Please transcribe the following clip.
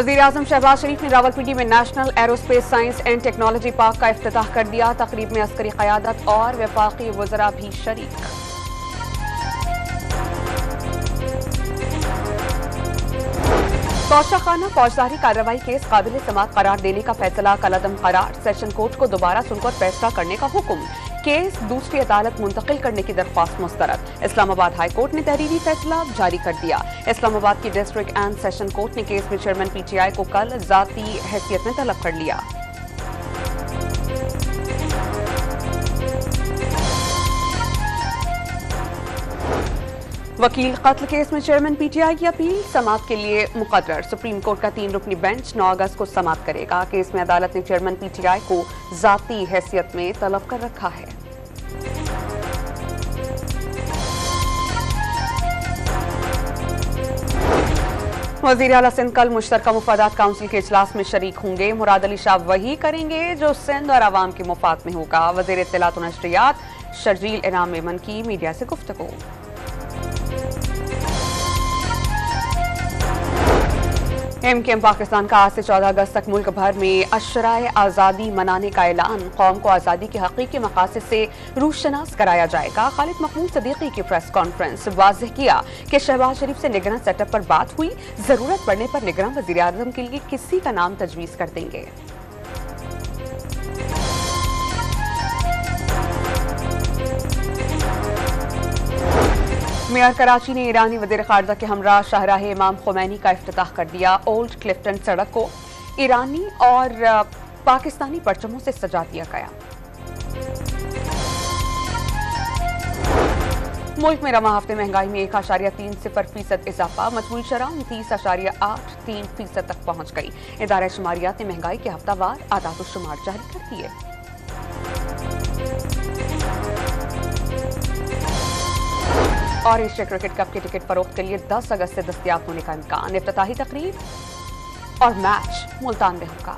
वज़ीर-ए-आज़म शहबाज शरीफ ने रावलपिंडी में national aerospace science and technology park का इफ्तिताह कर दिया। तकरीब में अस्करी क़यादत और वफाकी वज़रा भी शरीक। तौशाखाना फौजदारी कार्रवाई केस काबिल समाअत करार देने का फैसला कलअदम करार। सेशन कोर्ट को दोबारा सुनकर फैसला करने का हुक्म। केस दूसरी अदालत मुंतकिल करने की दरख्वास्त मुस्तरद। इस्लामाबाद हाई कोर्ट ने तहरीरी फैसला जारी कर दिया। इस्लामाबाद की डिस्ट्रिक्ट एंड सेशन कोर्ट ने केस में चेयरमैन PTI को कल जाती हैसियत में तलब कर लिया। वकील कत्ल केस में चेयरमैन PTI की अपील समाअत के लिए मुकर्रर। सुप्रीम कोर्ट का 3 रुकनी बेंच 9 अगस्त को समाअत करेगा। केस में अदालत ने चेयरमैन PTI को जाती हैसियत में तलब कर रखा है। वज़ीर आला सिंध कल मुश्तरका मुफादात काउंसिल के इजलास में शरीक होंगे। मुराद अली शाह वही करेंगे जो सिंध और आवाम के मुफाद में होगा। वज़ीर इत्तलात व नशरियात शर्जील इनाम मेमन की मीडिया से गुफ्तगू। MKM पाकिस्तान का आज से 14 अगस्त तक मुल्क भर में अशराए आज़ादी मनाने का ऐलान। कौम को आज़ादी के हकीकी मकासद से रूशनास कराया जाएगा। खालिद महमूद सदीकी की प्रेस कॉन्फ्रेंस। वाज़ेह किया कि शहबाज शरीफ से निगरान सेटअप पर बात हुई। ज़रूरत पड़ने पर निगरान वज़ीर आज़म के लिए किसी का नाम तजवीज़ कर देंगे। मेयर कराची ने ईरानी वज़ीर ख़ारजा के हमरा शाहराह इमाम खुमैनी का इफ्तिताह कर दिया। ओल्ड क्लिफ्टन सड़क को ईरानी और पाकिस्तानी परचमों से सजा दिया गया। मुल्क में रवा हफ्ते महंगाई में 1.30% इजाफा। मजमूई शरह 29.83% तक पहुंच गई। इदारा शुमारियात ने महंगाई के हफ्तावार आदाद-ओ-शुमार जारी कर दिए। और एशिया क्रिकेट कप के टिकट फरोख्त के लिए 10 अगस्त से दस्तयाब होने का इम्कान। इफ्तिताही तकरीब और मैच मुल्तान में होगा।